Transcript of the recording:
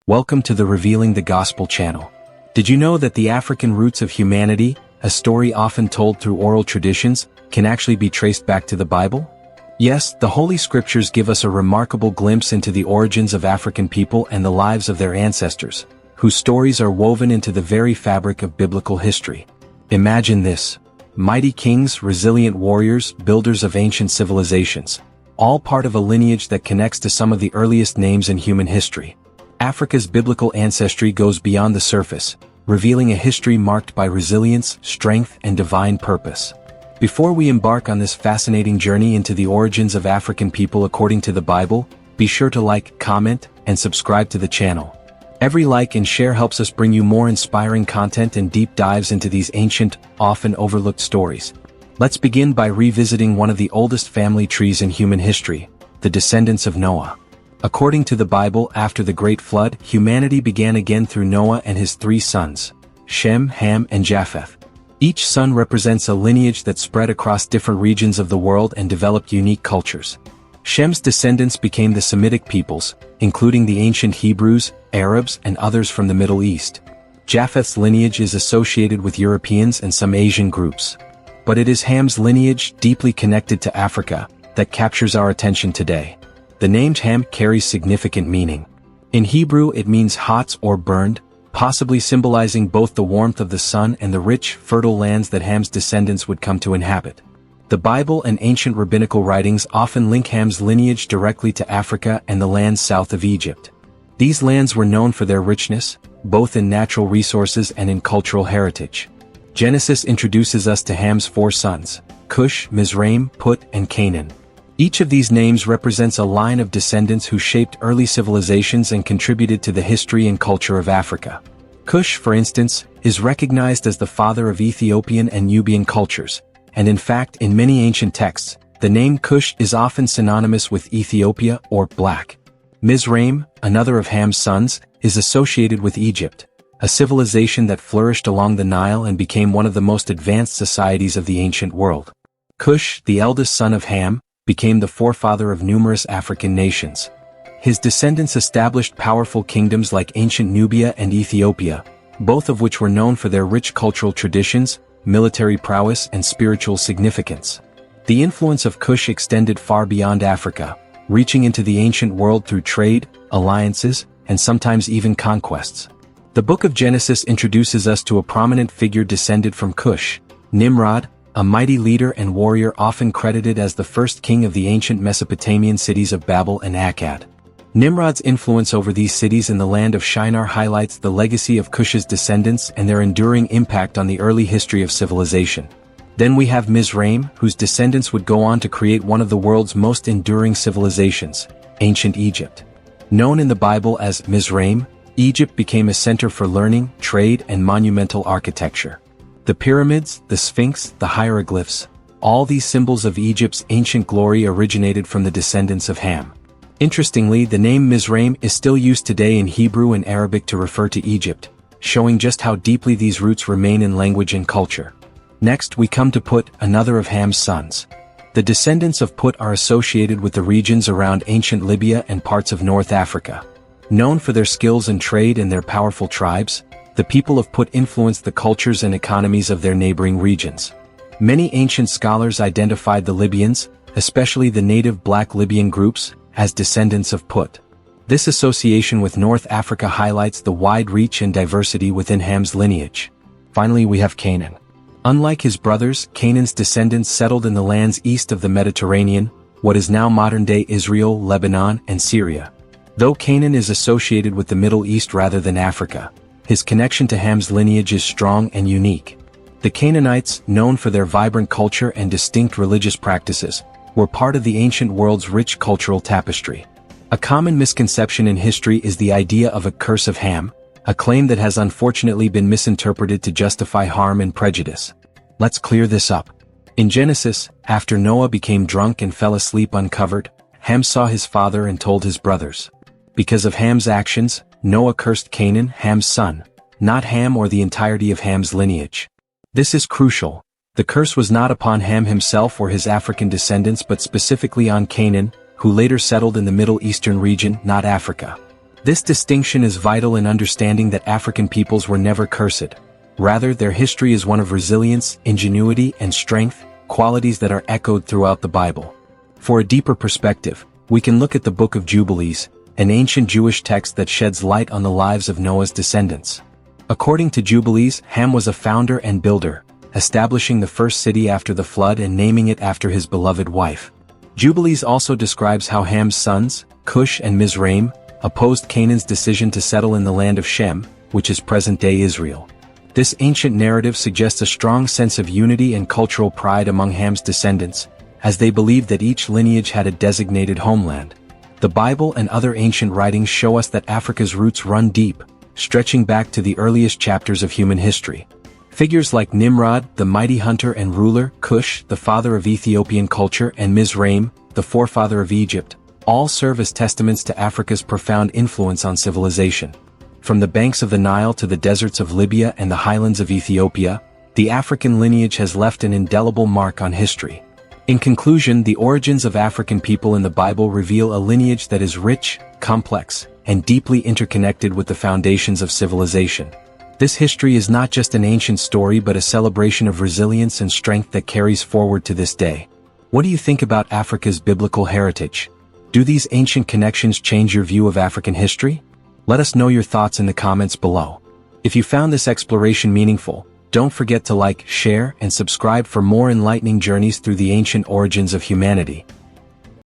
Welcome to the Revealing the Gospel channel. Did you know that the African roots of humanity, a story often told through oral traditions, can actually be traced back to the Bible? Yes, the Holy Scriptures give us a remarkable glimpse into the origins of African people and the lives of their ancestors, whose stories are woven into the very fabric of biblical history. Imagine this: mighty kings, resilient warriors, builders of ancient civilizations, all part of a lineage that connects to some of the earliest names in human history. Africa's biblical ancestry goes beyond the surface, revealing a history marked by resilience, strength, and divine purpose. Before we embark on this fascinating journey into the origins of African people according to the Bible, be sure to like, comment, and subscribe to the channel. Every like and share helps us bring you more inspiring content and deep dives into these ancient, often overlooked stories. Let's begin by revisiting one of the oldest family trees in human history, the descendants of Noah. According to the Bible, after the Great Flood, humanity began again through Noah and his 3 sons, Shem, Ham, and Japheth. Each son represents a lineage that spread across different regions of the world and developed unique cultures. Shem's descendants became the Semitic peoples, including the ancient Hebrews, Arabs, and others from the Middle East. Japheth's lineage is associated with Europeans and some Asian groups. But it is Ham's lineage, deeply connected to Africa, that captures our attention today. The name Ham carries significant meaning. In Hebrew it means hot or burned, possibly symbolizing both the warmth of the sun and the rich, fertile lands that Ham's descendants would come to inhabit. The Bible and ancient rabbinical writings often link Ham's lineage directly to Africa and the lands south of Egypt. These lands were known for their richness, both in natural resources and in cultural heritage. Genesis introduces us to Ham's 4 sons, Cush, Mizraim, Put, and Canaan. Each of these names represents a line of descendants who shaped early civilizations and contributed to the history and culture of Africa. Cush, for instance, is recognized as the father of Ethiopian and Nubian cultures, and in fact in many ancient texts, the name Cush is often synonymous with Ethiopia or black. Mizraim, another of Ham's sons, is associated with Egypt, a civilization that flourished along the Nile and became one of the most advanced societies of the ancient world. Cush, the eldest son of Ham, became the forefather of numerous African nations. His descendants established powerful kingdoms like ancient Nubia and Ethiopia, both of which were known for their rich cultural traditions, military prowess, and spiritual significance. The influence of Cush extended far beyond Africa, reaching into the ancient world through trade, alliances, and sometimes even conquests. The book of Genesis introduces us to a prominent figure descended from Cush, Nimrod, a mighty leader and warrior often credited as the first king of the ancient Mesopotamian cities of Babel and Akkad. Nimrod's influence over these cities in the land of Shinar highlights the legacy of Cush's descendants and their enduring impact on the early history of civilization. Then we have Mizraim, whose descendants would go on to create one of the world's most enduring civilizations, ancient Egypt. Known in the Bible as Mizraim, Egypt became a center for learning, trade, and monumental architecture. The pyramids, the Sphinx, the hieroglyphs, all these symbols of Egypt's ancient glory originated from the descendants of Ham. Interestingly, the name Mizraim is still used today in Hebrew and Arabic to refer to Egypt, showing just how deeply these roots remain in language and culture. Next, we come to Put, another of Ham's sons. The descendants of Put are associated with the regions around ancient Libya and parts of North Africa. Known for their skills in trade and their powerful tribes, the people of Put influenced the cultures and economies of their neighboring regions. Many ancient scholars identified the Libyans, especially the native black Libyan groups, as descendants of Put. This association with North Africa highlights the wide reach and diversity within Ham's lineage. Finally, we have Canaan. Unlike his brothers, Canaan's descendants settled in the lands east of the Mediterranean, what is now modern-day Israel, Lebanon, and Syria. Though Canaan is associated with the Middle East rather than Africa, his connection to Ham's lineage is strong and unique. The Canaanites, known for their vibrant culture and distinct religious practices, were part of the ancient world's rich cultural tapestry. A common misconception in history is the idea of a curse of Ham, a claim that has unfortunately been misinterpreted to justify harm and prejudice. Let's clear this up. In Genesis, after Noah became drunk and fell asleep uncovered, Ham saw his father and told his brothers. Because of Ham's actions, Noah cursed Canaan, Ham's son, not Ham or the entirety of Ham's lineage. This is crucial. The curse was not upon Ham himself or his African descendants but specifically on Canaan, who later settled in the Middle Eastern region, not Africa. This distinction is vital in understanding that African peoples were never cursed. Rather, their history is one of resilience, ingenuity, and strength, qualities that are echoed throughout the Bible. For a deeper perspective, we can look at the Book of Jubilees, an ancient Jewish text that sheds light on the lives of Noah's descendants. According to Jubilees, Ham was a founder and builder, establishing the first city after the flood and naming it after his beloved wife. Jubilees also describes how Ham's sons, Cush and Mizraim, opposed Canaan's decision to settle in the land of Shem, which is present-day Israel. This ancient narrative suggests a strong sense of unity and cultural pride among Ham's descendants, as they believed that each lineage had a designated homeland. The Bible and other ancient writings show us that Africa's roots run deep, stretching back to the earliest chapters of human history. Figures like Nimrod, the mighty hunter and ruler, Cush, the father of Ethiopian culture, and Mizraim, the forefather of Egypt, all serve as testaments to Africa's profound influence on civilization. From the banks of the Nile to the deserts of Libya and the highlands of Ethiopia, the African lineage has left an indelible mark on history. In conclusion, the origins of African people in the Bible reveal a lineage that is rich, complex, and deeply interconnected with the foundations of civilization. This history is not just an ancient story but a celebration of resilience and strength that carries forward to this day. What do you think about Africa's biblical heritage? Do these ancient connections change your view of African history? Let us know your thoughts in the comments below. If you found this exploration meaningful, don't forget to like, share, and subscribe for more enlightening journeys through the ancient origins of humanity.